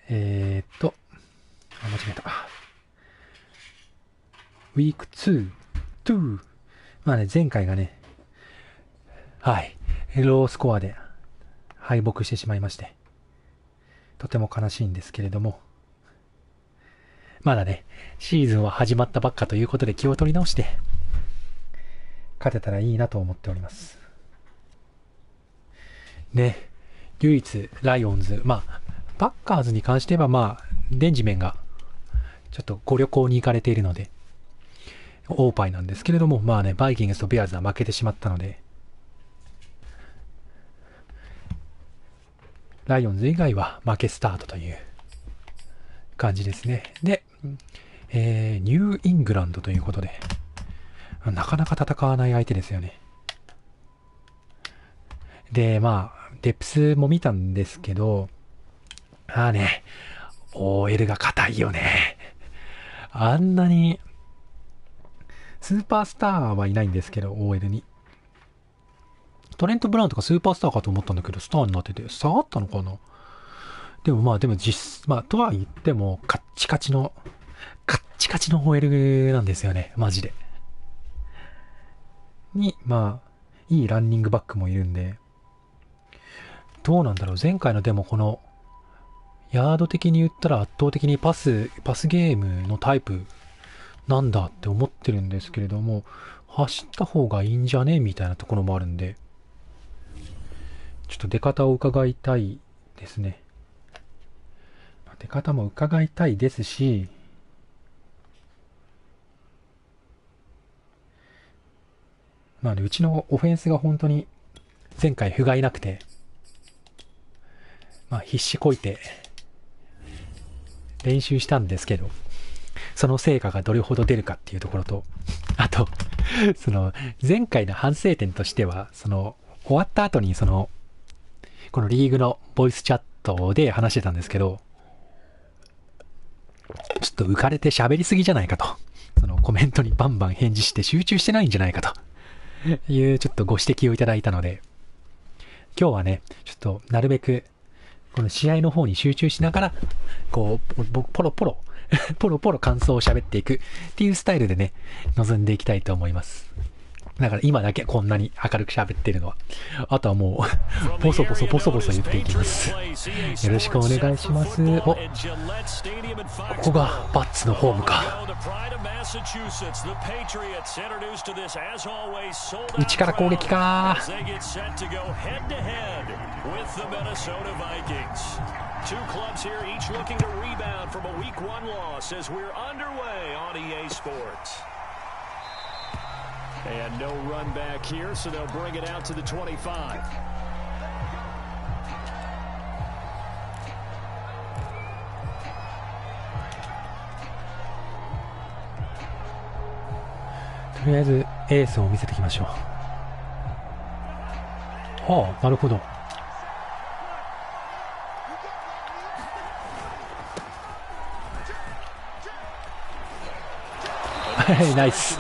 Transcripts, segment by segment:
間違えた。week2。まあね、前回がね、はい、ロースコアで敗北してしまいまして、とても悲しいんですけれども、まだね、シーズンは始まったばっかということで気を取り直して、勝てたらいいなと思っております。ね、唯一、ライオンズ、まあ、パッカーズに関してはまあ、デンジメンが、ちょっとご旅行に行かれているので、オーパイなんですけれども、まあね、バイキングスとベアーズは負けてしまったので、ライオンズ以外は負けスタートという感じですね。で、ニューイングランドということで、なかなか戦わない相手ですよね。で、まあ、デプスも見たんですけど、OL が硬いよね。あんなに、スーパースターはいないんですけど、OL に。トレント・ブラウンとかスーパースターかと思ったんだけど、スターになってて、下がったのかな。でもとは言っても、カッチカチの OL なんですよね、マジで。まあ、いいランニングバックもいるんで、どうなんだろう、前回のでもこの、ヤード的に言ったら圧倒的にパスゲームのタイプなんだって思ってるんですけれども、走った方がいいんじゃねみたいなところもあるんで、ちょっと出方を伺いたいですね。出方も伺いたいですし、まあね、うちのオフェンスが本当に前回不甲斐なくて、まあ必死こいて練習したんですけど、その成果がどれほど出るかっていうところと、あと、その前回の反省点としては、その終わった後にこのリーグのボイスチャットで話してたんですけど、ちょっと浮かれて喋りすぎじゃないかと、そのコメントにバンバン返事して集中してないんじゃないかというちょっとご指摘をいただいたので、今日はね、ちょっとなるべくこの試合の方に集中しながら、こう、ポロポロ感想を喋っていくっていうスタイルでね、臨んでいきたいと思います。だから今だけこんなに明るく喋ってるのは。あとはもう、ボソボソ言っていきます。よろしくお願いします。お、ここがバッツのホームか。内から攻撃か。Two clubs here, each looking to rebound from a week 1 loss as we're underway on EA Sports. And no run back here, so they'll bring it out to the 25. とりあえずエースを見せていきましょう。はあ、なるほど。ナイス。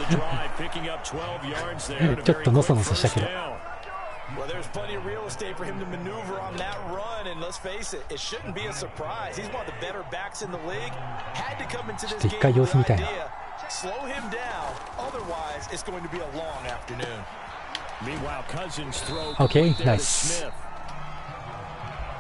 ちょっとのそのそしたけど。Well, there's plenty of real estate for him to maneuver on that run, and let's face it, it shouldn't be a surprise. He's one of the better backs in the league. Had to come into this game with an idea. Slow him down, otherwise it's going to be a long afternoon. Meanwhile, Cousins throws. Okay, nice.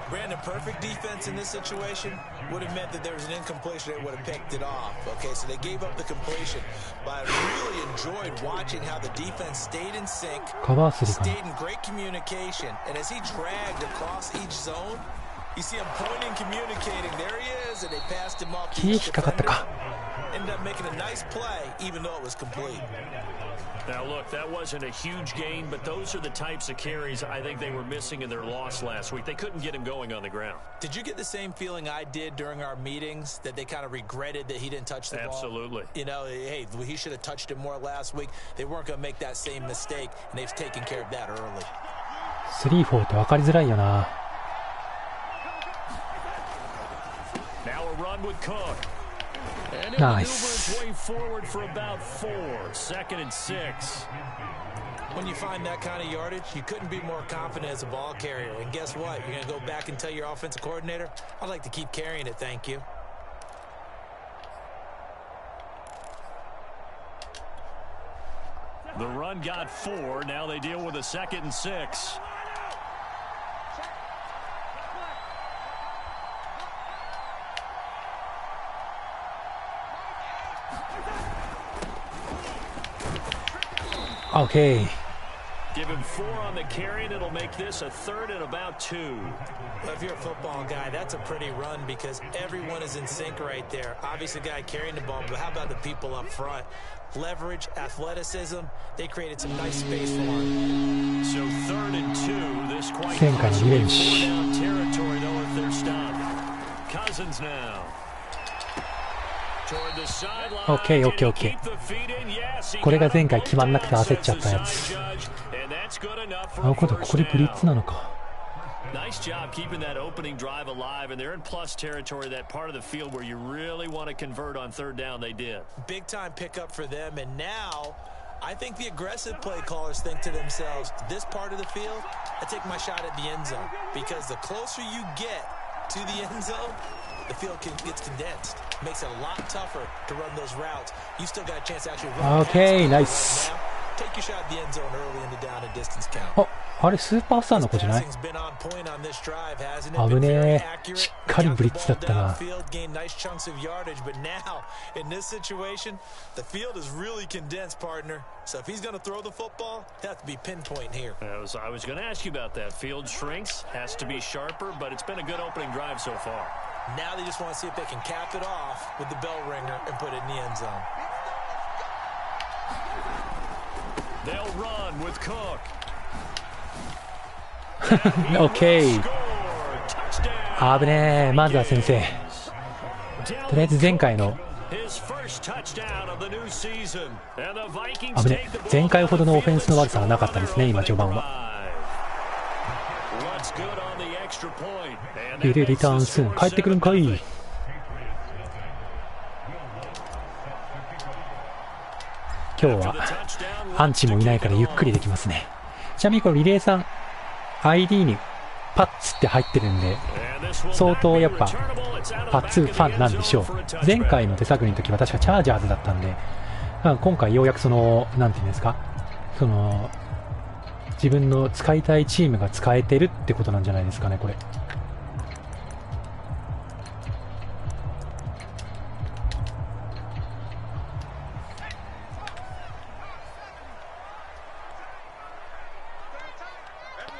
Brandon, perfect defense in this situation would have meant that there was an incompletion. They would have picked it off. Okay, so they gave up the completion. But I really enjoyed watching how the defense stayed in sync, stayed in great communication. And as he dragged across each zone, you see him pointing, communicating. There he is, and they passed him off to each defender. Ended up making a nice play, even though it was complete. Now look, that wasn't a huge gain, but those are the types of carries I think they were missing in their loss last week. They couldn't get him going on the ground. Did you get the same feeling I did during our meetings, that they kind of regretted that he didn't touch the ball? Absolutely. You know, hey, he should have touched it more last week. They weren't going to make that same mistake, and they've taken care of that early. 3-4って分かりづらいよな。Now a run with Cook. Nice. Forward for about 4. 2nd and 6. When you find that kind of yardage, you couldn't be more confident as a ball carrier. And guess what? You're going to go back and tell your offensive coordinator, I'd like to keep carrying it, thank you. The run got 4. Now they deal with a 2nd and 6. Okay. Give him 4 on the carry, and it'll make this a 3rd and about 2. Well, if you're a football guy, that's a pretty run because everyone is in sync right there. Obviously, the guy carrying the ball, but how about the people up front? Leverage, athleticism, they created some nice space for him. So 3rd and 2, this quite前回のリベンジ。 down territory though if they're stopped. Cousins now. OK。これが前回決まんなくて焦っちゃったやつ。なるほど、ここでブリッツなのか。Nice job keeping that opening drive alive, and they're in plus territory, that part of the field where you really want to convert on 3rd down. They did. Big time pickup for them, and now I think the aggressive play callers think to themselves, this part of the field, I take my shot at the end zone, because the closer you get to the end zone, the field gets condensed. Makes it a lot tougher to run those routes. You still got a chance to actually run. Okay, nice. Take your shot at the end zone early in the down and distance count. あれスーパースターの子じゃない？危ねえ。しっかりブリッツだったな。So if he's going to throw the football, it has to be pinpoint here. I was going to ask you about that. Field shrinks, has to be sharper, but it's been a good opening drive so far. Now they just want to see if they can cap it off with the bell ringer and put it in the end zone. They'll run with Cook. OK。危ねえ。まずは先生。とりあえず前回の危ねえ。前回ほどのオフェンスの悪さがなかったですね、今序盤は。リターンスーン帰ってくるんかい。今日はアンチもいないからゆっくりできますね。ちなみにこのリレーさん ID にパッツって入ってるんで相当やっぱパッツファンなんでしょう。前回の手探りの時は確かチャージャーズだったんで、今回ようやくそのなんていうんですか、その自分の使いたいチームが使えてるってことなんじゃないですかね、これ。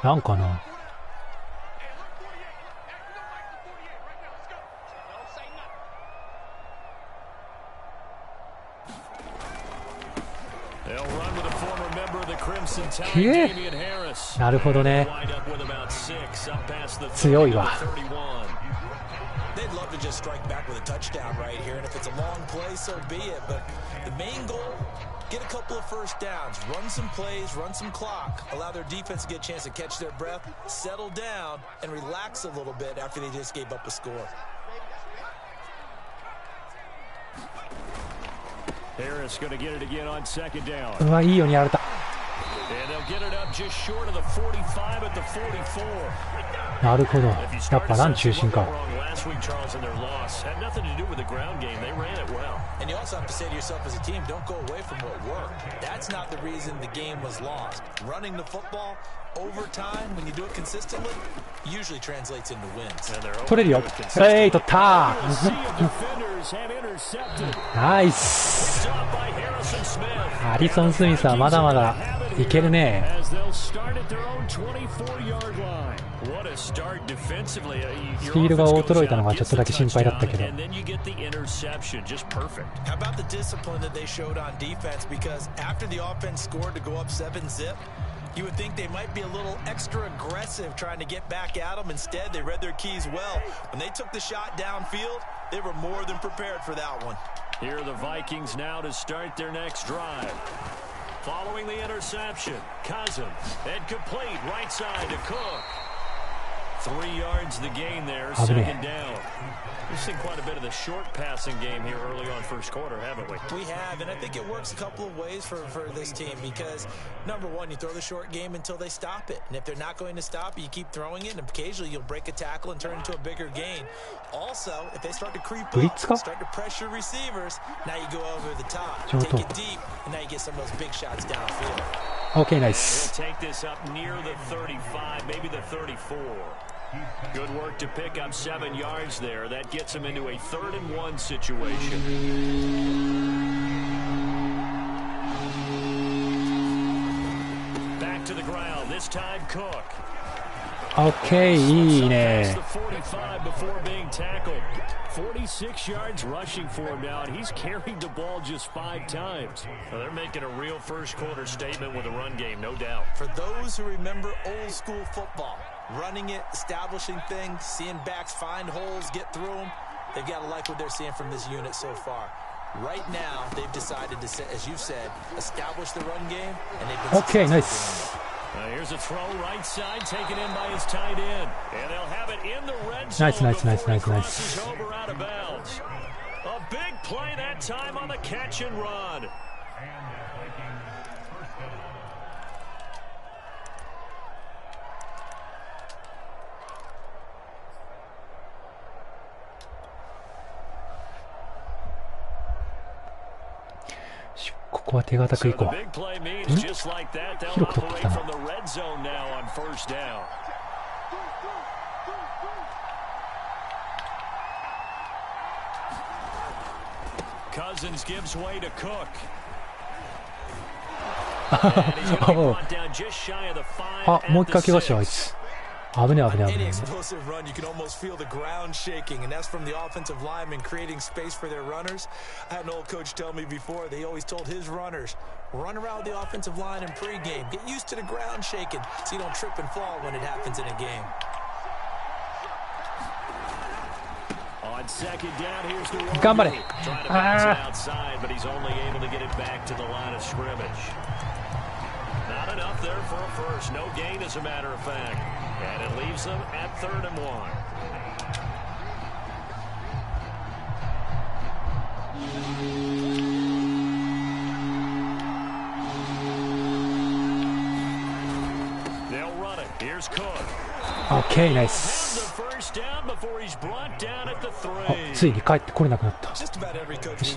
なんかな。なるほどね。強いわ。They'd love to just strike back with a touchdown right here, and if it's a long play, so be it. But the main goal, get a couple of first downs, run some plays, run some clock, allow their defense to get a chance to catch their breath, settle down, and relax a little bit after they just gave up a score. Harris going to get it again on 2nd down. うわ、いいようにやられた。And they'll get it up just short of the 45 at the 44. なるほど。やっぱラン中心か。Last week, Charles, in their loss had nothing to do with the ground game. They ran it well. And you also have to say to yourself as a team, don't go away from what worked. That's not the reason the game was lost. Running the football over time, when you do it consistently, usually translates into wins. 取れるよ。取ったナイス。アリソン・スミスはまだまだいけるね。スピードが衰えたのがちょっとだけ心配だったけど。You would think they might be a little extra aggressive trying to get back at them. Instead, they read their keys well. When they took the shot downfield, they were more than prepared for that one. Here are the Vikings now to start their next drive. Following the interception, Cousins, and complete right side to Cook. 3 yards the gain there, 2nd down. We've seen quite a bit of the short passing game here early on first quarter, haven't we? We have, and I think it works a couple of ways for this team because, number one, you throw the short game until they stop it. And if they're not going to stop it, you keep throwing it, and occasionally you'll break a tackle and turn it into a bigger gain. Also, if they start to creep up, start to pressure receivers, now you go over the top, take it deep, and now you get some of those big shots downfield. Okay, nice. He'll take this up near the 35, maybe the 34. Good work to pick up 7 yards there. That gets him into a 3rd and 1 situation. Back to the ground. This time Cook. Okay,いいね。 45 before being tackled. 46 yards rushing for him now, and he's carried the ball just 5 times. Well, they're making a real first quarter statement with a run game, no doubt. For those who remember old school football, running it, establishing things, seeing backs find holes, get through them, they've got to like what they're seeing from this unit so far. Right now, they've decided to, as you said, establish the run game, and they've been okay, nice. Here's a throw right side, taken in by his tight end, and they'll have it in the red zone. Nice. Over out of bounds. A big play that time on the catch and run. Shh, ここは手堅くいこう。広く取ってきたな。Cousins gives way to Cook. あ、もう一回怪我したあいつ。危ねえ危ねえ危ねえ。Explosive run, you can almost feel the ground shaking, and that's from the offensive linemen creating space for their runners. I had an old coach tell me before, they always told his runners, run around the offensive line in pregame. Get used to the ground shaking so you don't trip and fall when it happens in a game. On second down, here's the one. 頑張れ。Trying to bounce it outside, but he's only able to get it back to the line of scrimmage. Not enough there for a first. No gain, as a matter of fact. And it leaves them at 3rd and 1. They'll run it. Here's Cook. Okay, nice. あ、ついに帰ってこれなくなった。そして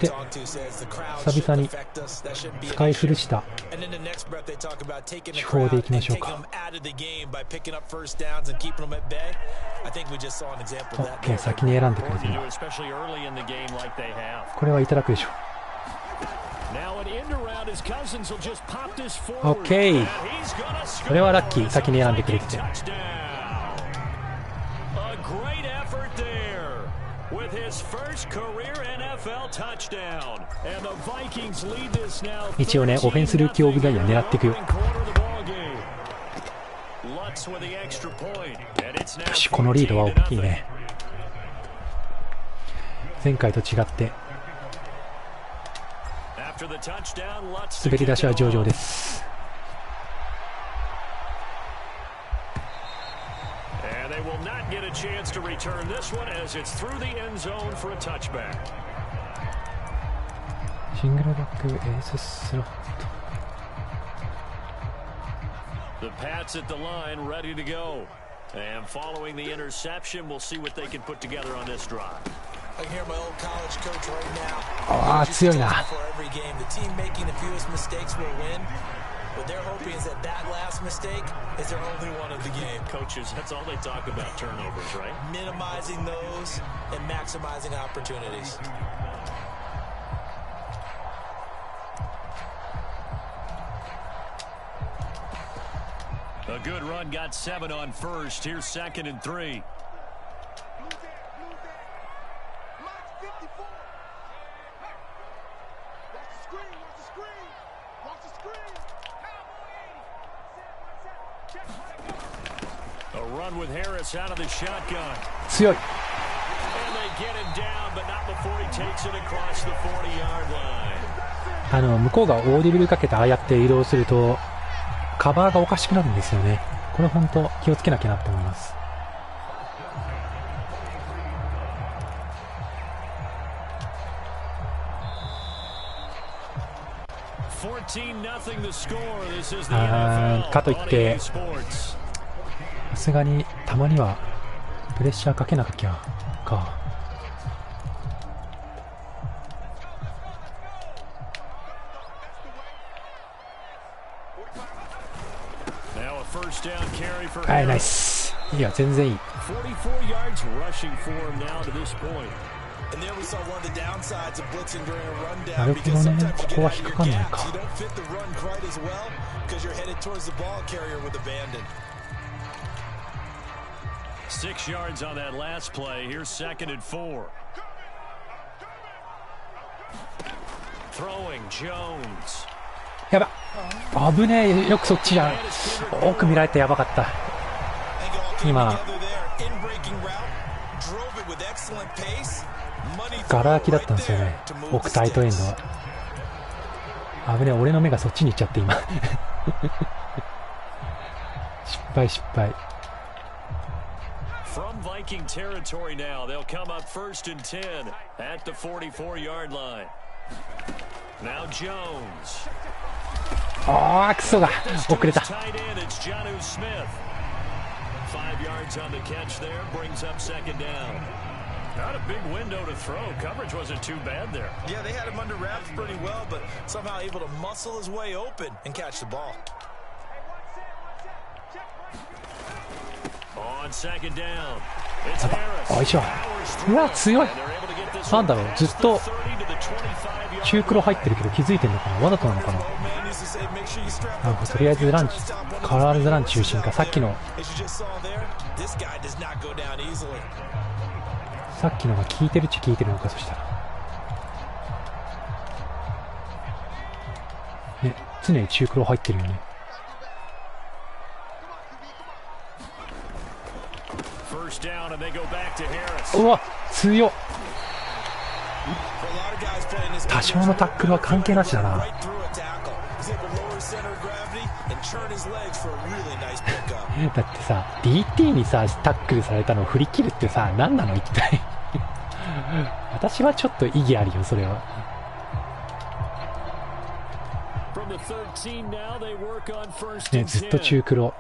久々に使い古した手法でいきましょうか。OK、先に選んでくれてる。これはいただくでしょう。OK、これはラッキー、先に選んでくれてて。一応ね、オフェンスルーキーオブザイヤー狙っていくよ。よし、このリードは大きいね。前回と違って滑り出しは上々です。Get a chance to return this one as it's through the end zone for a touchback. シングルバックエーススロット。 The Pats at the line, ready to go. And following the interception, we'll see what they can put together on this drive. I can hear my old college coach right now. ああ、強いな。 For every game, the team making the fewest mistakes will win. What they're hoping is that that last mistake is their only one of the game. Coaches, that's all they talk about, turnovers, right? Minimizing those and maximizing opportunities. A good run, got 7 on first. Here's 2nd and 3. A run with Harris out of the shotgun. 強い。 And they get him down, but not before he takes it across the 40-yard line. 向こうがオーディブルかけてああやって移動するとカバーがおかしくなるんですよね。これ本当気をつけなきゃなって思います。かといってさすがにたまにはプレッシャーかけなきゃか。はい、ナイス。いや、全然いい。なるほどね、ここは引っかかんないか。6 yards on that last play. Here's 2nd and 4. Throwing Jones. やば、危ねえ。よくそっちじゃん。奥見られてやばかった。今ガラ空きだったんですよね、奥タイトエンドは。危ねえ、俺の目がそっちに行っちゃって今失敗失敗。From Viking territory now, they'll come up 1st and 10 at the 44-yard line. Now Jones. ああ、クソが遅れた。 5 yards on the catch there, brings up 2nd down. Not a big window to throw. Coverage wasn't too bad there. Yeah, they had him under wraps pretty well, but somehow able to muscle his way open and catch the ball. On 2nd down, it's Harris. おいしょ。うわ、強い。なんだろう、ずっと中黒入ってるけど気づいてんのかな、わざとなのかな。なんかとりあえずランチ、変わらずランチ中心か。さっきのが効いてるっちゃ効いてるのか。そしたらね、常に中黒入ってるよね。うわ、強っ。多少のタックルは関係なしだな。だってさ、 DT にさタックルされたのを振り切るってさ、何なの一体私はちょっと意義あるよ、それは。ね、ずっと中黒。オ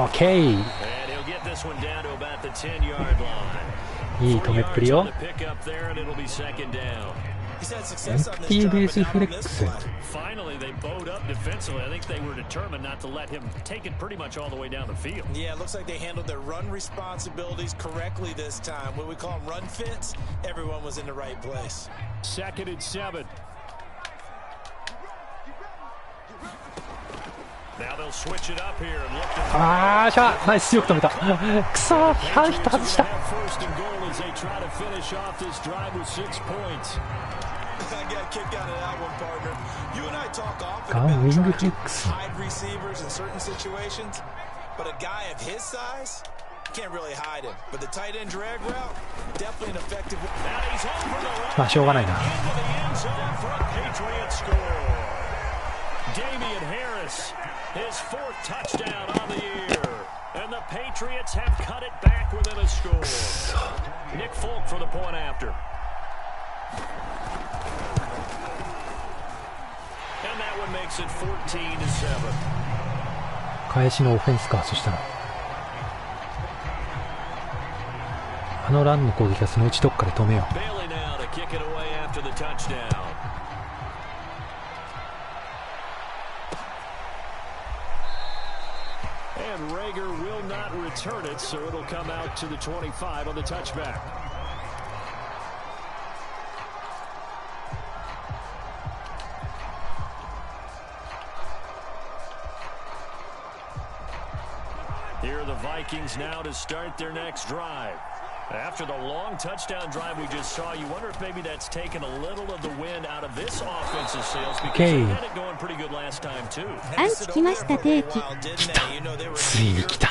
ッケー。いい止めっぷりよ。エンティーベースフレックス。Finally, they bowed up defensively. I think they were determined not to let him take it pretty much all the way down the field. Yeah, it looks like they handled their run responsibilities correctly this time. What we call them run fits, everyone was in the right place. 2nd and 7. Now they'll switch it up here and look to... あーしゃ、ナイス、よく止めた。くそー、ヒット外した。First and goal as they try to finish off this drive with 6 points. I got a kick out of that one, partner. You and I talk often Gun about wing trying to flicks. hide receivers in certain situations, but a guy of his size can't really hide him. But the tight end drag route, definitely an effective. Now he's over the right まあしょうがないな。 into the end zone for a Patriot score. Damian Harris, his 4th touchdown on the year, and the Patriots have cut it back within a score. Nick Folk for the point after. And that one makes it 14-7. 返しのオフェンスか。そしたらあのランの攻撃はそのうちどっかで止めよう。 Bailey now to kick it away after the touchdown. And Rager will not return it, so it'll come out to the 25 on the touchback. Here are the Vikings now to start their next drive. After the long touchdown drive we just saw, you wonder if maybe that's taken a little of the wind out of this offensive sails because they had it going pretty good last time too. アンチ来ました定期。来た。ついに来た。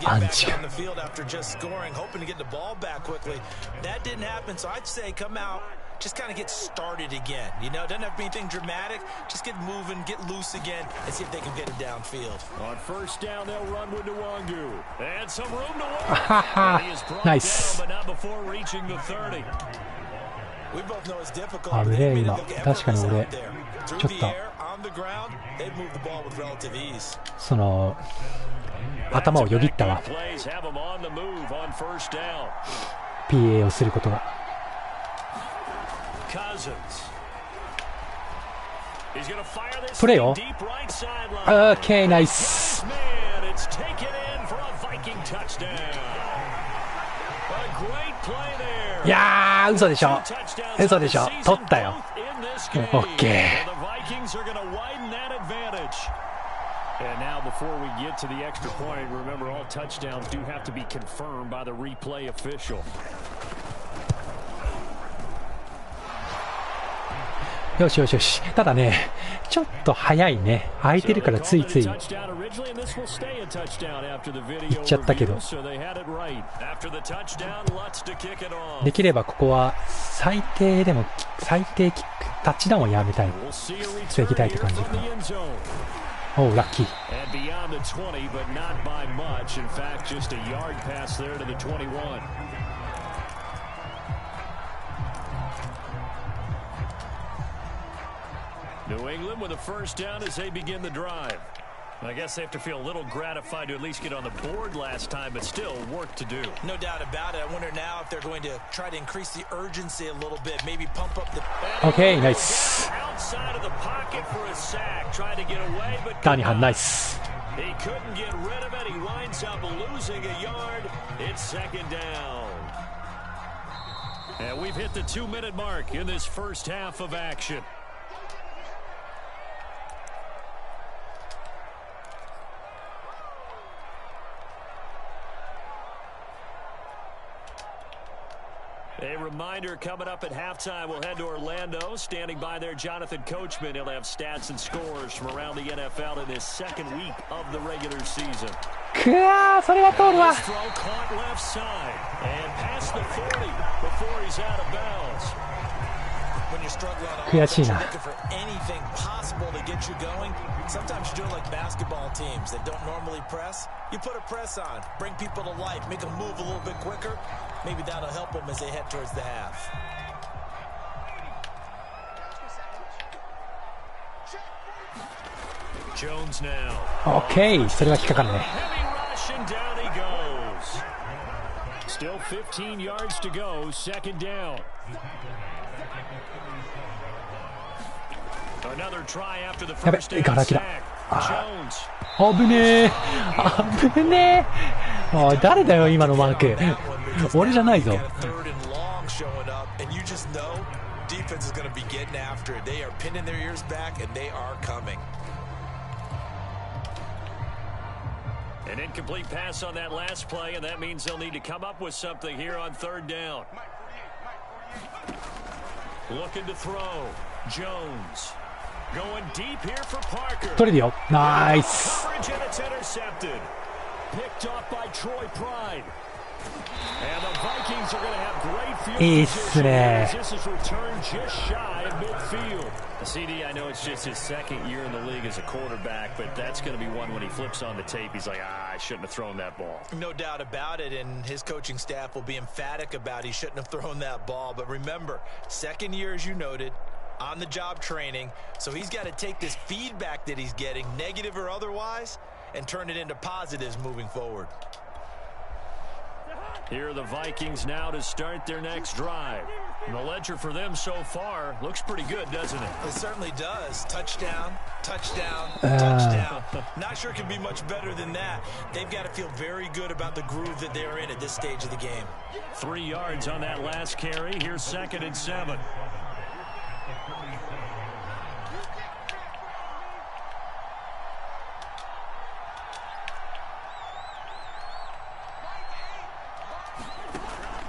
アンチが。That didn't happen, so I'd say come out. Just kind of get started again, you know, doesn't have to be anything dramatic. Just get moving, get loose again, and see if they can get it downfield. On 1st down, they'll run with Nwangu. And some room to work. Nice. Down, but not before reaching the 30. あぶねえ今。確かに俺ちょっとその頭をよぎったわ。 PA をすることが。プレーよ。OK、ナイス。いやー、嘘でしょ、嘘でしょ、取ったよ。OK。And now, before we get to the extra point, remember all touchdowns do have to be confirmed by the replay official. よしよしよし。ただね、ちょっと早いね。空いてるからついつい行っちゃったけど、できればここは最低でも最低キック、タッチダウンをやめたい、防ぎたいって感じかな。おう、ラッキー。New England with a first down as they begin the drive. I guess they have to feel a little gratified to at least get on the board last time, but still work to do. No doubt about it. I wonder now if they're going to try to increase the urgency a little bit, maybe pump up the. Okay, nice. Outside of the pocket for a sack, trying to get away, but Danihan, nice. He couldn't get rid of it. He winds up losing a yard. It's second down. And we've hit the 2-minute mark in this first half of action. A reminder, coming up at halftime, we'll head to Orlando. Standing by there, Jonathan Coachman. He'll have stats and scores from around the NFL in this second week of the regular season. くわー、それは通るわ。 Throw caught left side and past the 40 before he's out of bounds. When you're struggling on悔しいな。 looking for anything possible to get you going, sometimes you do it like basketball teams that don't normally press. You put a press on, bring people to life, make them move a little bit quicker. Maybe that'll help them as they head towards the half. Jones now. OK、それは引っかかるね。 Heavy rush and down he goes. Still 15 yards to go. Second down. Another try after the first down sack. Jones. 危ねえ、危ねえ。おい、誰だよ今のマーク。俺じゃないぞ。 Defense is going to be getting after it. They are pinning their ears back and they are coming. An incomplete pass on that last play, and that means they'll need to come up with something here on third down. Looking to throw. Jones. Going deep here for Parker. 取れるよ。ナイス。 Coverage and it's intercepted. Picked off by Troy Pride. And the Vikings are going to have great field position as this is returned just shy of midfield. CD, I know it's just his second year in the league as a quarterback, but that's going to be one when he flips on the tape. He's like, I shouldn't have thrown that ball. No doubt about it, and his coaching staff will be emphatic about he shouldn't have thrown that ball. But remember, second year, as you noted, on-the-job training, so he's got to take this feedback that he's getting, negative or otherwise, and turn it into positives moving forward. Here are the Vikings now to start their next drive. And the ledger for them so far looks pretty good, doesn't it? It certainly does. Touchdown, touchdown, touchdown. Not sure it can be much better than that. They've got to feel very good about the groove that they're in at this stage of the game. 3 yards on that last carry. Here's 2nd and 7.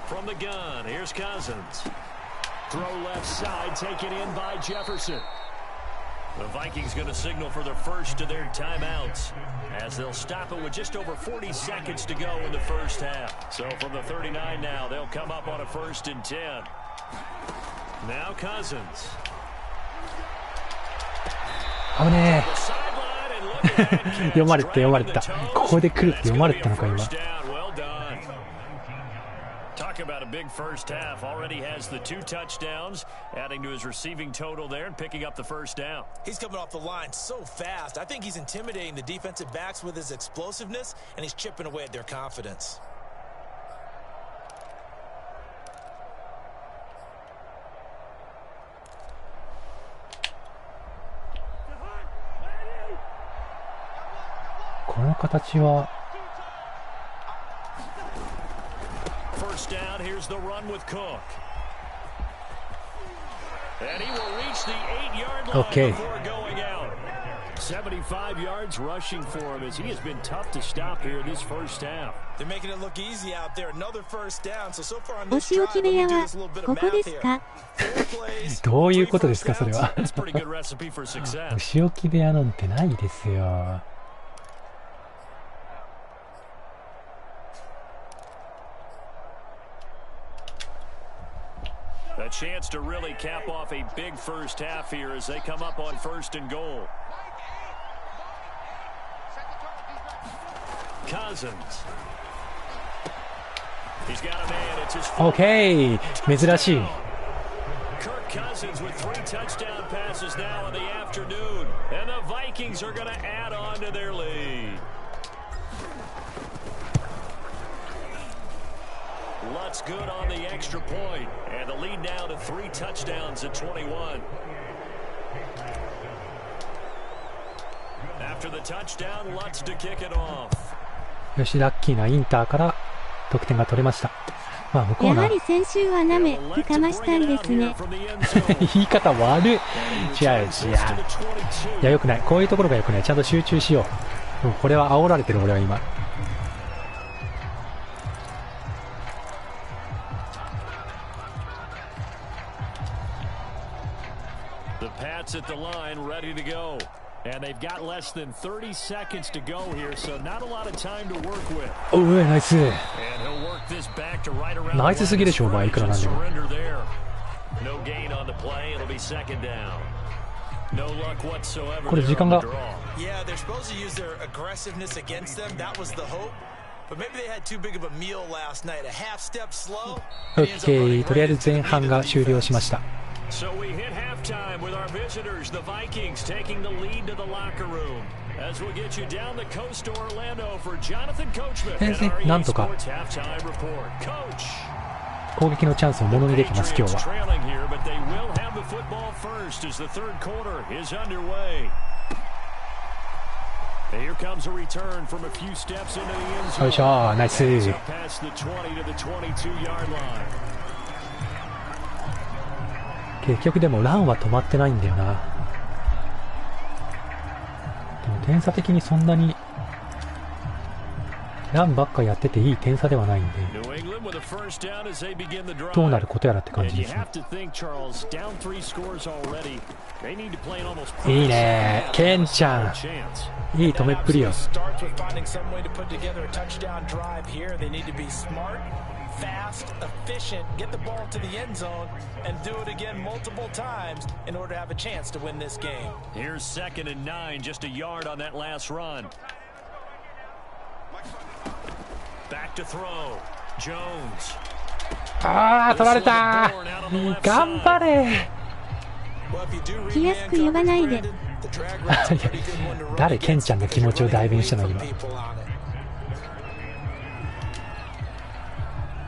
From the gun, here's Cousins. Throw left side, taken in by Jefferson. The Vikings going to signal for their first of their timeouts as they'll stop it with just over 40 seconds to go in the first half. So from the 39 now, they'll come up on a 1st and 10. Now Cousins. 危ねえ。読まれた。ここで来るって読まれたのか今。Talk about a big first half. Already has the 2 touchdowns, adding to his receiving total there and picking up the first down. He's coming off the line so fast. I think he's intimidating the defensive backs with his explosiveness, and he's chipping away at their confidence.この形は First down, here's the run with Cook. And he will reach the 8-yard line before going out. 75 yards rushing for him as he has been tough to stop here this first half. They're making it look easy out there. Another first down. So far on お this 仕 drive, 置き部 let 屋 me do は this little bit こ of こで math す here. か？ 4 plays, どういう 3ことですか first それ downs. は。 That's a pretty good recipe for success. お仕置き部屋なんてないですよ。A chance to really cap off a big first half here as they come up on 1st and goal. Cousins. He's got a man. It's his OK 珍しい。 Kirk Cousins with 3 touchdown passes now in the afternoon. And the Vikings are going to add on to their lead. Lutz good on the extra point. And the lead now to 3 touchdowns at 21. After the touchdown, Lutz to kick it off. よし、ラッキーなインターから得点が取れました。まあ向こうなやはり先週はなめてかましたんですね。言い方悪い。違ういや良くない。こういうところが良くない。ちゃんと集中しよう。これは煽られてる俺は今。The Pats at the line, ready to go. And they've got less than 30 seconds to go here, so not a lot of time to work with. おう、ナイス。 And he'll work this back to right around ナイスすぎでしょ、お前いくらなんでも。 surrender there. No gain on the play, it'll be 2nd down. No luck whatsoever. これ時間が。 Yeah, they're supposed to use their aggressiveness against them. That was the hope. But maybe they had too big of a meal last night. A half step slow. OK とりあえず前半が終了しました。 So we hit halftime with our visitors, the Vikings, taking the lead to the locker room. As we'll get you down the coast to Orlando for Jonathan Coachman and our EA Sports halftime report. Coach. 攻撃のチャンスをものにできます今日は。 Trailing here, but they will have the football first as the 3rd quarter is underway. Here comes a return from a few steps into the end zone. よいしょ、ナイス。 Past the 20 to the 22-yard line. 結局でもランは止まってないんだよな。でも点差的にそんなにランばっかやってていい点差ではないんで、どうなることやらって感じですね。いいね、ケンちゃん。いい止めっぷりよ。Fast, efficient, get the ball to the end zone, and do it again multiple times in order to have a chance to win this game. Here's 2nd and 9, just a yard on that last run. Back to throw. Jones. ああ、取られた。頑張れ。気安く呼ばないで。誰、ケンちゃんの気持ちを代弁したの今。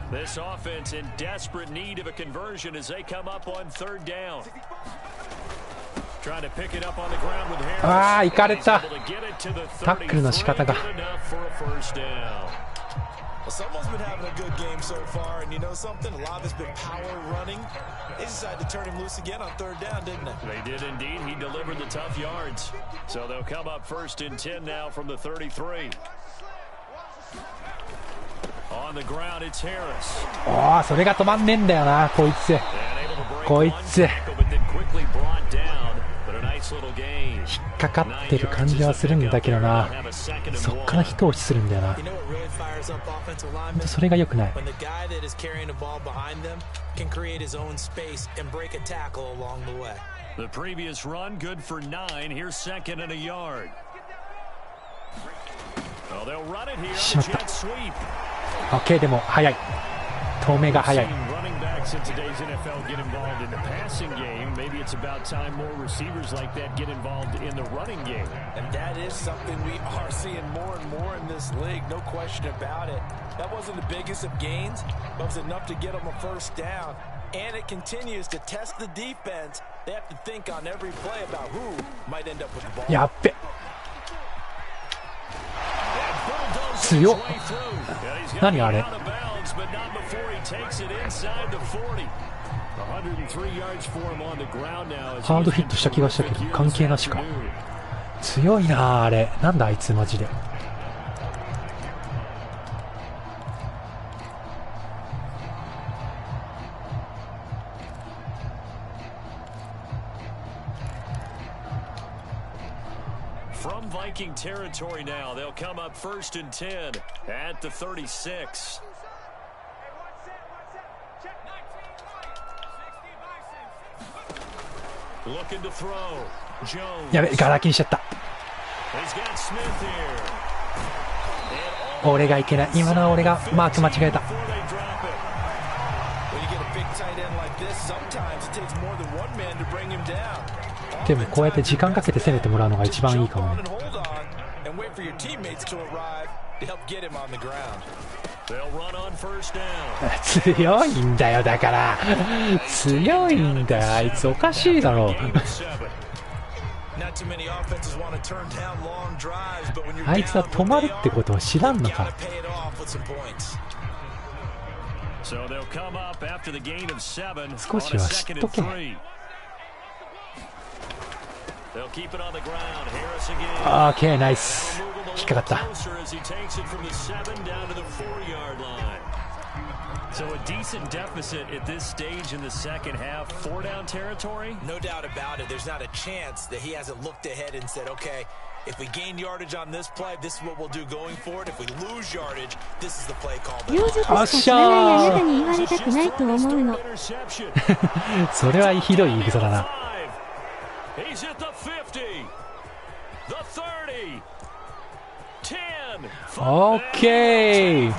This offense in desperate need of a conversion as they come up on 3rd down. Trying to pick it up on the ground with Harris. ああ、行かれた。タックルの仕方が。Well, someone's been having a good game so far, and you know something? A lot of it's been power running. They decided to turn him loose again on 3rd down, didn't they? They did indeed. He delivered the tough yards. So they'll come up 1st and 10 now from the 33. On the ground, it's Harris. ああ、それが止まんねえんだよな、こいつ。こいつ。引っかかってる感じはするんだけどな。そっから一押しするんだよな。それが良くない。The previous run good for 9. Here's 2nd and a yard. Well, they'll run it here. しまった。OK でも早い。止めが早い。And it continues to test the defense. They have to think on every play about who might end up with the ball. やっべ。強っ。何あれ。ハードヒットした気がしたけど関係なしか。強いなあれ。なんだあいつマジで。From Viking territory now, they'll come up 1st and 10 at the 36. やべ、ガラキにしちゃった。俺がいけない。今のは俺がマーク間違えた。でもこうやって時間かけて攻めてもらうのが一番いいかもね。強いんだよ、だから強いんだよ、あいつおかしいだろ。あいつは止まるってことを知らんのか。少しは知っとけ。オーケー、ナイス。引っかかった。So a decent deficit at this stage in the second half. 4 down territory? No doubt about it. There's not a chance that he hasn't looked ahead and said, okay, if we gain yardage on this play, this is what we'll do going forward. If we lose yardage, this is the play call. それはあなたに言われたくないと思うの。それはひどい言い草だな。He's at the 50, the 30, 10. オッケー。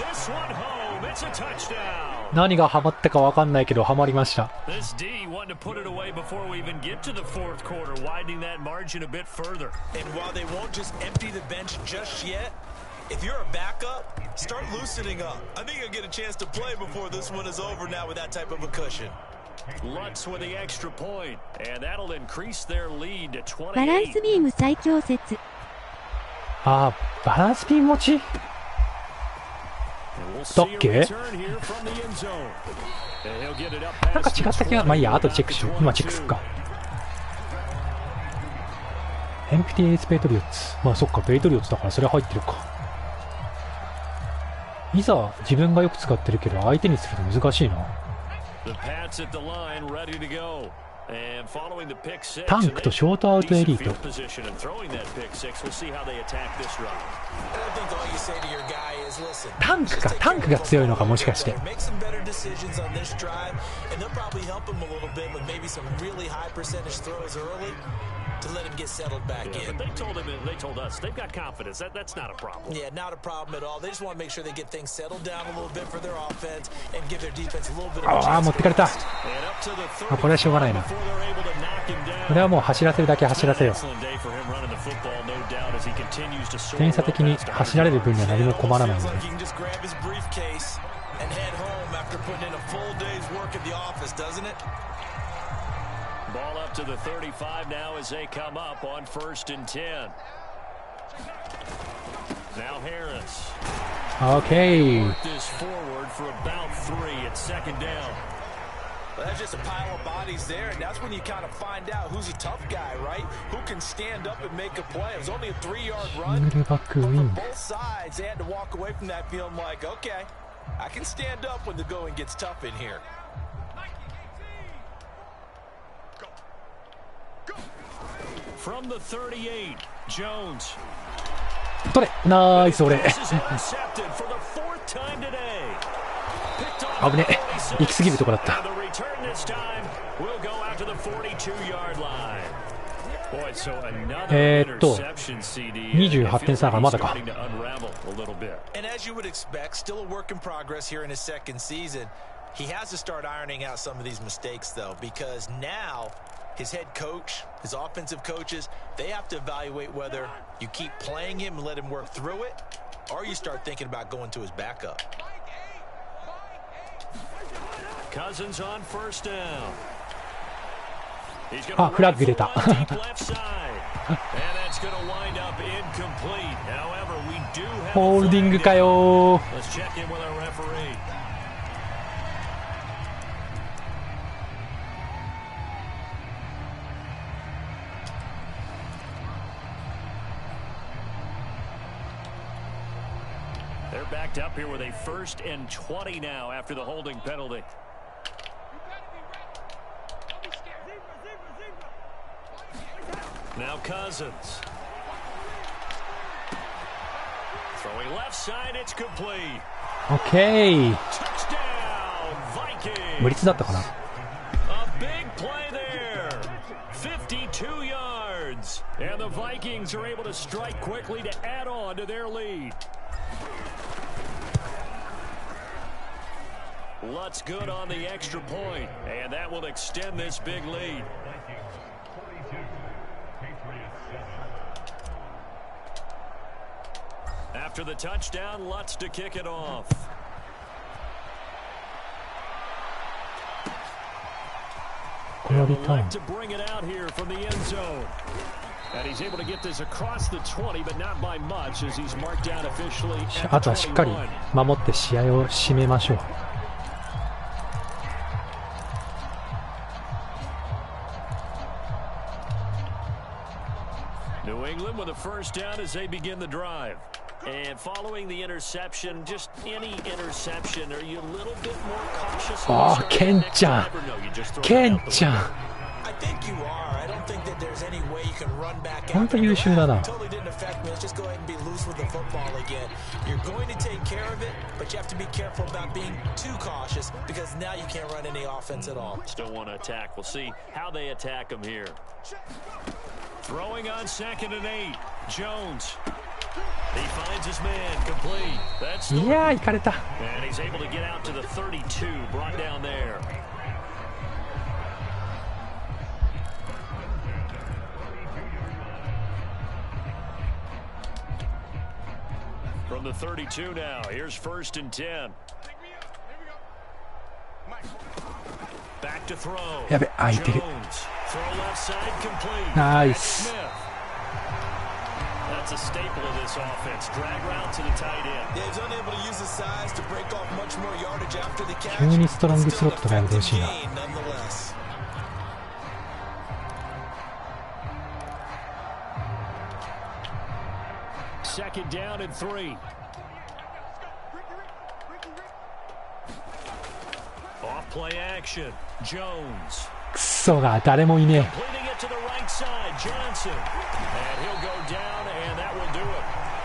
何がハマったかわかんないけどハマりました。This D wanted to put it away before we even get to the fourth quarter, widening that margin a bit further. And while they won't just empty the bench just yet, if you're a backup, start loosening up. I think you'll get a chance to play before this one is over now with that type of a cushion. Lutz with the extra point, and that'll increase their lead to 28. バランスビーム最強説。ああ、バランスビーム持ちだっけ？なんか違った気が、まあいいや、後でチェックしよう。今チェックするか。エンプティエースペイトリオッツ。まあそっか、ペイトリオッツだからそれ入ってるか。いざ自分がよく使ってるけど相手にすると難しいな。タンクとショートアウトエリート。タンクか、タンクが強いのか、もしかして。To let him get settled back in. But they told us they've got confidence. That's not a problem. Yeah, not a problem at all. They just want to make sure they get things settled down a little bit for their offense and give their defense a little bit of a chance. ああ、持ってかれた。あ、これはしょうがないな。これはもう走らせるだけ走らせよう。点差的に走られる分には何も困らないので。Ball up to the 35 now as they come up on 1st and 10. Now Harris. Okay. This forward for about 3 at 2nd down. Well, that's just a pile of bodies there, and that's when you kind of find out who's a tough guy, right? Who can stand up and make a play. It was only a 3-yard run. But for both sides, they had to walk away from that feeling like, okay, I can stand up when the going gets tough in here. From the 38, Jones. 取れ、ナイス俺。危ねえ、行き過ぎるとこだった。28点差だからまだか。He has to start ironing out some of these mistakes, though, because now his head coach, his offensive coaches, they have to evaluate whether you keep playing him and let him work through it, or you start thinking about going to his backup. Cousins on first down. あ、フラッグ出た。ホールディングかよ。They're backed up here with a 1st and 20 now after the holding penalty. Now Cousins. Throwing left side, it's complete. Okay. Touchdown, Vikings. 無率だったかな。A big play there. 52 yards. And the Vikings are able to strike quickly to add on to their lead. Lutz good on the extra point, and that will extend this big lead. After the touchdown, Lutz to kick it off. And Lutz to bring it out here from the end zone. And he's able to get this across the 20, but not by much as he's marked down officially at the あとはしっかり守って試合を締めましょう。New England with a first down as they begin the drive. And following the interception, just any interception, are you a little bit more cautious? Oh, ケンちゃん。ケンちゃん。I think you are. I don't think that there's any way you can run back out. 本当優秀だな。 Totally didn't affect me. Let's just go ahead and be loose with the football again. You're going to take care of it, but you have to be careful about being too cautious because now you can't run any offense at all. Still want to attack. We'll see how they attack him here. Throwing on 2nd and 8. Jones. He finds his man complete. That's いやー、行かれた。 And he's able to get out to the 32, brought down there. From the 32 now, here's 1st and 10. Back to throw. やべ、空いてる。 Jones. Throw left side complete. ナイス。 That's a staple of this offense. Drag route to the tight end. Yeah, he's unable to use his size to break off much more yardage after the catch. 急にストロングスロットがやめてほしいな。 Nonetheless. Second down and 3. Off play action. Jones. クソが誰もいねえ。 Completing it to the right side. Johnson. And he'll go down, and that will do it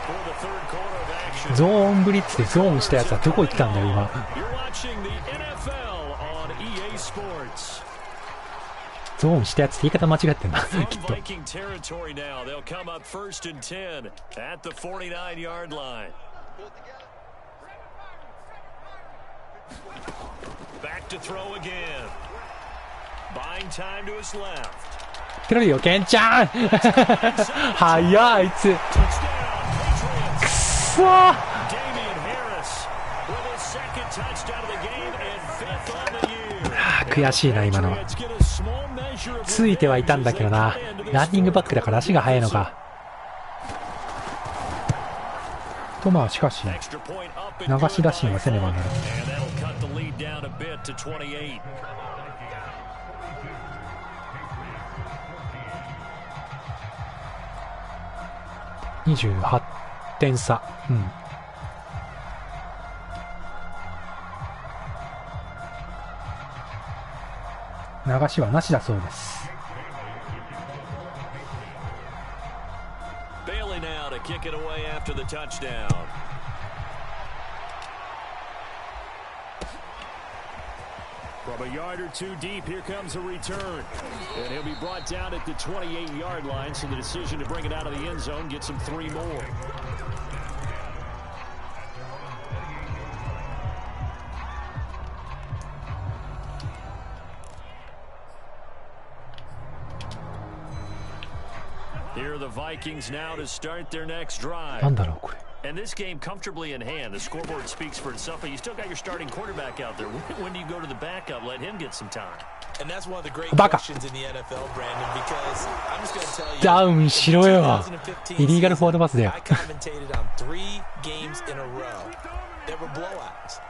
for the third quarter of action. ゾーンブリッツでゾーンしたやつはどこ行ったんだよ今。 You're watching the NFL on EA Sports. ゾーンしたやつって言い方間違ってんな。きっと。 Viking territory now. They'll come up 1st and 10 at the 49-yard line. Back to throw again. Buying time to his left. 来るよ、ケンちゃん。早い、あいつ。くっそー。 悔しいな今のは。ついてはいたんだけどな。ランニングバックだから足が速いのか。とまあしかし流し出しにはせねばならない。28点差。うん。流しはなしだそうです。Bailey now to kick it away after the touchdown. From a yard or two deep, here comes a return. And he'll be brought down at the 28-yard line, so the decision to bring it out of the end zone gets him 3 more. なんだろうこれ。And this game comfortably in hand. The scoreboard speaks for itself, but you still got your starting quarterback out there. When do you go to the backup? Let him get some time. And that's one of the great questions in the NFL, Brandon, because I'm just going to tell you. ダウンしろよ。イリーガルフォワードパスだよ。I commentated on 3 games in a row. They were blowouts.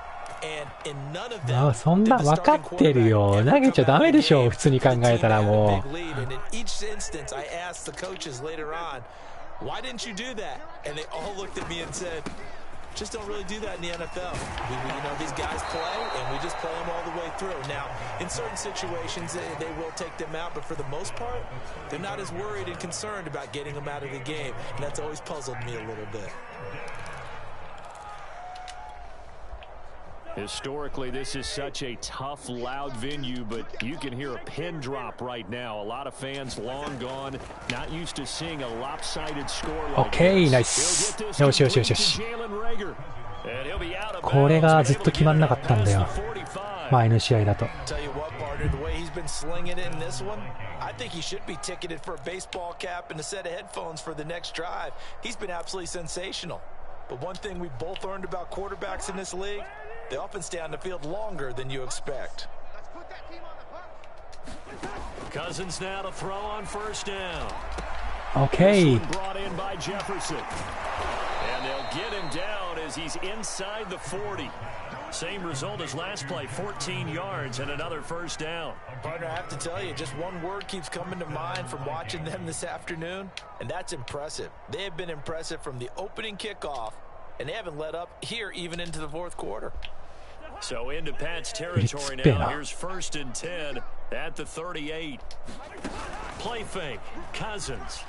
And in none of them, そんな分かってるよ。投げちゃダメでしょ。普通に考えたらもう。And in each instance, I asked the coaches later on, why didn't you do that? And they all looked at me and said, just don't really do that in the NFL. These guys play, and we just play them all the way through. Now, in certain situations, they will take them out, but for the most part, they're not as worried and concerned about getting them out of the game. And that's always puzzled me a little bit. Historically, this is such a tough, loud venue, but you can hear a pin drop right now. A lot of fans long gone, not used to seeing a lopsided score like Okay, nice. よしよしよしよし。これがずっと決まんなかったんだよ。前の試合だと。I think he should be ticketed for a baseball cap and a set of headphones for the next drive. He's been absolutely sensational. But one thing we both learned about quarterbacks in this league, they often stay on the field longer than you expect. Cousins now to throw on first down. Okay. Brought in by Jefferson. And they'll get him down as he's inside the 40. Same result as last play, 14 yards and another first down. Partner, I have to tell you, just one word keeps coming to mind from watching them this afternoon, and that's impressive. They have been impressive from the opening kickoff, and they haven't let up here even into the fourth quarter. So into Pat's territory now. Here's 1st and 10 at the 38. Play fake. Cousins.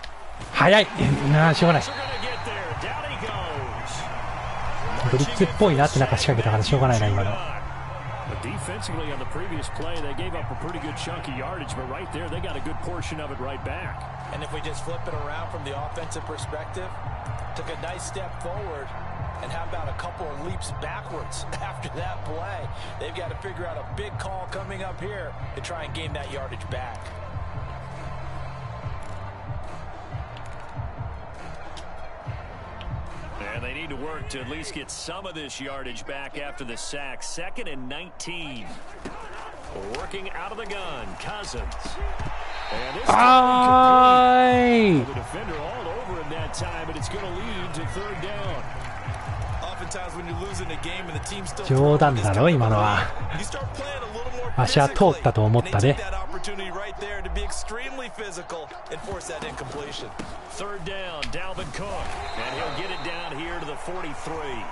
早い。しょうがない。ブリッツっぽいなってなんか仕掛けたからしょうがないな今の。Defensively on the previous play, they gave up a pretty good chunk of yardage, but right there, they got a good portion of it right back. And if we just flip it around from the offensive perspective, took a nice step forward, and how about a couple of leaps backwards after that play? They've got to figure out a big call coming up here to try and gain that yardage back. And they need to work to at least get some of this yardage back after the sack. 2nd and 19. Working out of the gun, Cousins. And this time the defender all over him that time, but it's going to lead to 3rd down. Oftentimes when you're losing a game and the team still 冗談だろ今のは。足は通ったと思ったね。to be extremely physical and force that incompletion. 3rd down, Dalvin Cook, and he'll get it down here to the 43.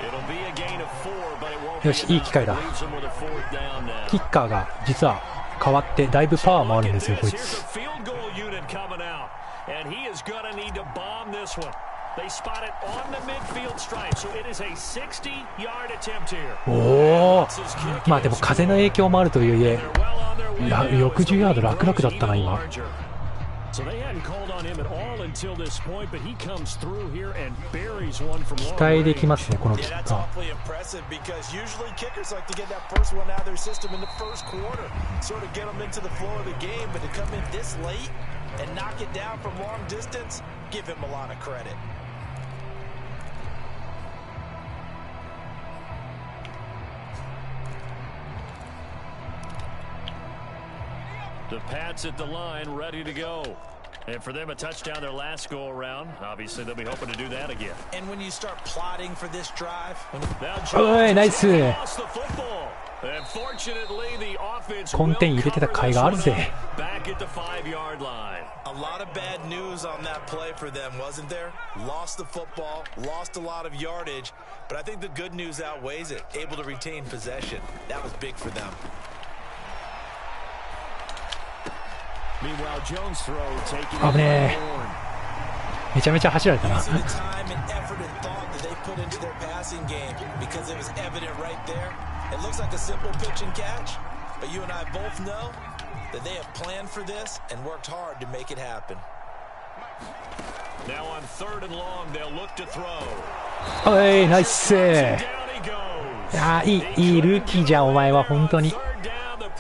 It'll be a gain of 4, but it won't be enough. よし、いい機会だ。キッカーが実は変わってだいぶパワーもあるんですよこいつ。And he is going to need to bomb this one. They spot it on the midfield stripe, so it is a 60-yard attempt here. おお。まあでも風の影響もあるとはいえ、60ヤード楽々だったな今。期待できますねこのキッカー。The Pats at the line, ready to go. And for them, a touchdown their last go around. Obviously, they'll be hoping to do that again. And when you start plotting for this drive,おい、ナイス。And fortunately, the offense コンテン入れてた甲斐があるぜ。back at the 5-yard line. A lot of bad news on that play for them, wasn't there? Lost the football, lost a lot of yardage, but I think the good news outweighs it. Able to retain possession. That was big for them. Meanwhile, Jones throw taking 危ねえ。めちゃめちゃ走られたな。It looks like a simple pitch and catch, but you and I both know that they have planned for this and worked hard to make it happen. Now on 3rd and long, they'll look to throw. おい、ナイス。いや、いいルーキーじゃんお前は本当に。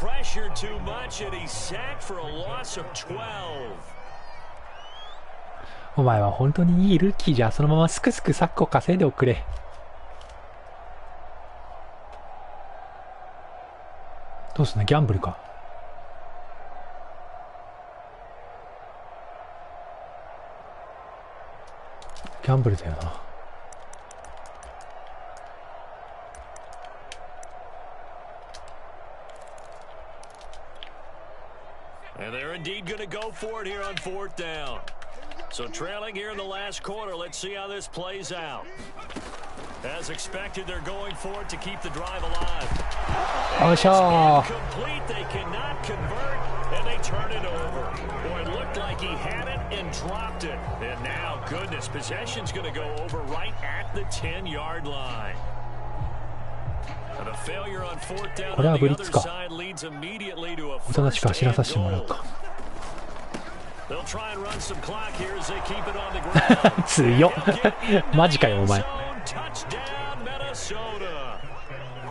Pressure too much and he's sacked for a loss of 12. お前は本当にいいルーキーじゃ。そのまますくすく昨今稼いでおくれ。どうすんの、ギャンブルか。ギャンブルだよな。And they're indeed going to go for it here on 4th down. So trailing here in the last quarter, let's see how this plays out. As expected, they're going for it to keep the drive alive. Oh, sure. Complete, they cannot convert, and they turn it over. Boy, it looked like he had it and dropped it. And now, goodness, possession's going to go over right at the 10-yard line. And a failure on 4th down on the other side leads immediately to a first and goal. They'll try and run some clock here as they keep it on the ground. 強っ。マジかよお前。Touchdown, Minnesota.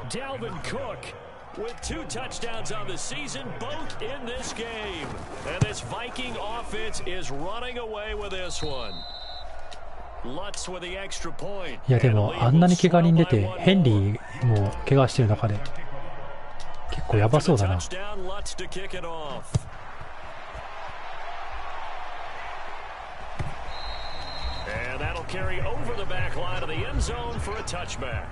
Dalvin Cook with 2 touchdowns on the season, both in this game. And this Viking offense is running away with this one. Lutz with the extra point. いやでもあんなに怪我人出てヘンリーも怪我してる中で結構やばそうだな。And that'll carry over the back line of the end zone for a touchback.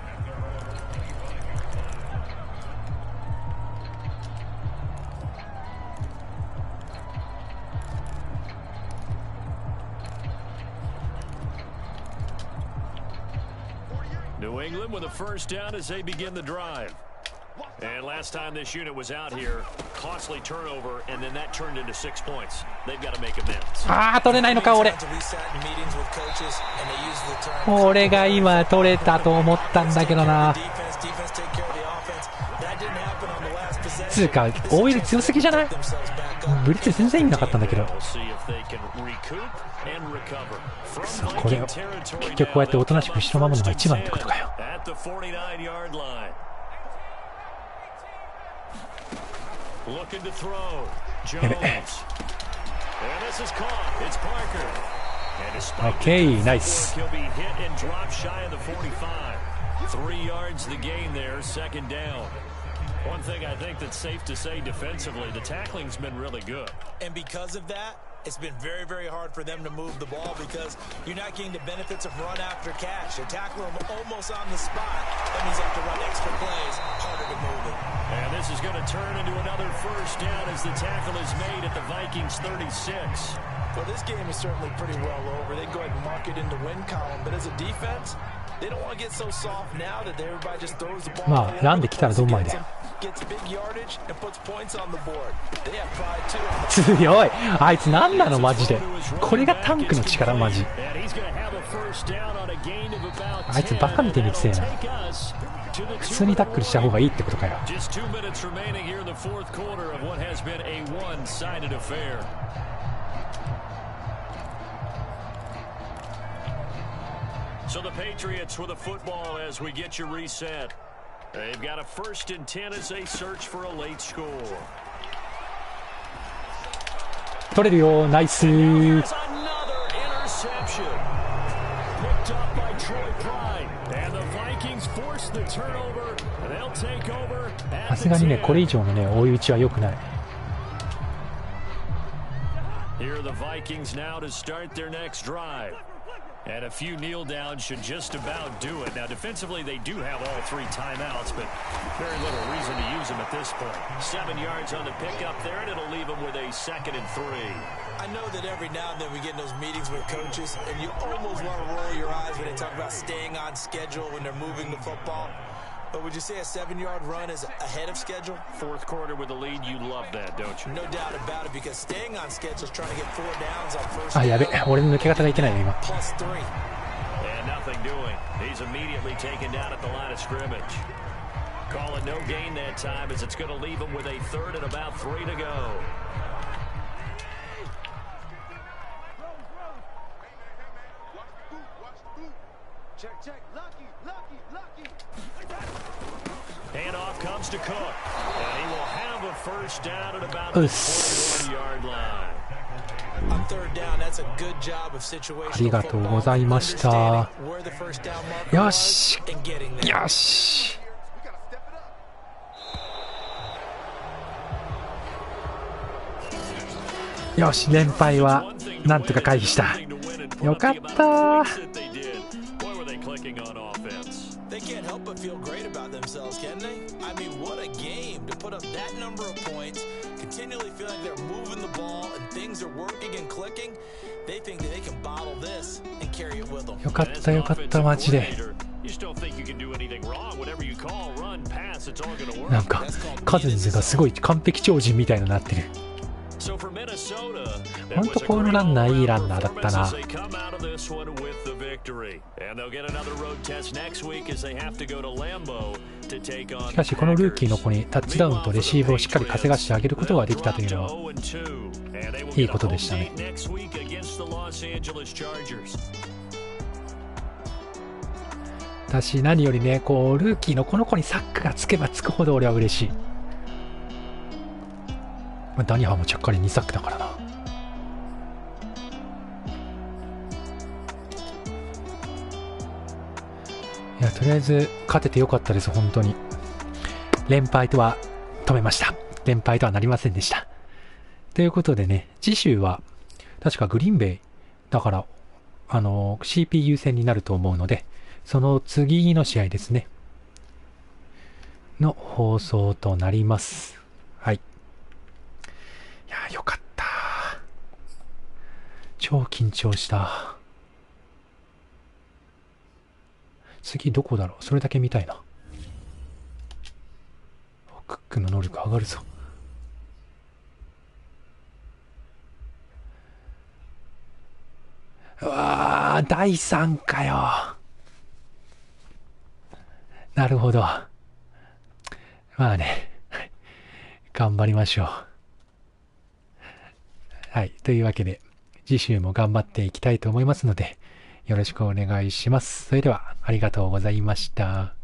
New England with a first down as they begin the drive. And last time this unit was out here, costly turnover, and then that turned into 6 points. They've got to make amends. ああ、取れないのか俺。俺が今取れたと思ったんだけどな。つうか OL 強すぎじゃない？ブリッツ全然意味なかったんだけど。これを結局こうやっておとなしく後ろ守るのが一番ってことかよ。Looking to throw. Jones. And this is caught. It's Parker. Okay, nice. He'll be hit and drop shy of the 45. 3 yards the gain there, second down. One thing I think that's safe to say defensively, the tackling's been really good. And because of that, it's been very, very hard for them to move the ball because you're not getting the benefits of run after catch. They tackle them almost on the spot. That means they have to run extra plays, harder to move it. And this is going to turn into another first down as the tackle is made at the Vikings 36. Well, this game is certainly pretty well over. They go ahead and mark it in the win column, but as a defense, they don't want to get so soft now that everybody just throws the ball. まあ、ランで来たらどんまいだよ。強い。あいつ何なのマジで。これがタンクの力マジ。あいつバカみてえに強えな。普通にタックルした方がいいってことかよ。So the Patriots with a football as we get you reset. They've got a 1st and 10 as they search for a late score. 取れるよ、ナイス。 Another interception. Picked up by Troy Pride. And the Vikings force the turnover. They'll take over. さすがにね、これ以上のね、追い打ちは良くない。Here are the Vikings now to start their next drive. And a few kneel downs should just about do it. Now, defensively, they do have all 3 timeouts, but very little reason to use them at this point. 7 yards on the pickup there, and it'll leave them with a 2nd and 3. I know that every now and then we get in those meetings with coaches, and you almost want to roll your eyes when they talk about staying on schedule when they're moving the football. But would you say a 7-yard run is ahead of schedule? 4th quarter with the lead, you love that, don't you? No doubt about it, because staying on schedule is trying to get 4 downs on first. あ、やべ、俺の抜け方がいけないね今。 Plus 3. And nothing doing. He's immediately taken down at the line of scrimmage. Call it no gain that time as it's going to leave him with a 3rd and about 3 to go. Check. Lucky. Handoff comes to Cook, and he will have a first down at about the 41-yard line. ありがとうございました。よしよし、よし、連敗はなんとか回避した。よかったー。They can't help but feel great about themselves, can they? I mean, what a game to put up that number of points, continually feel like they're moving the ball and things are working and clicking. They think that they can bottle this and carry it with them. よかったよかった、マジで。なんかカズンズがすごい完璧超人みたいになってる。ほんとこのランナーいいランナーだったな。しかしこのルーキーの子にタッチダウンとレシーブをしっかり稼がしてあげることができたというのはいいことでしたね。私何よりね、こうルーキーのこの子にサックがつけばつくほど俺は嬉しい。ダニハもちゃっかり2サックだからな。いや、とりあえず勝ててよかったです、本当に。連敗とは止めました。連敗とはなりませんでした。ということでね、次週は確かグリーンベイだからCPU 戦になると思うので、その次の試合ですねの放送となります。はい。いや、よかった。超緊張した。次どこだろう、それだけ見たいな。クックの能力上がるぞ。うわー、第3かよ。なるほど。まあね、頑張りましょう。はい、というわけで次週も頑張っていきたいと思いますので、よろしくお願いします。それではありがとうございました。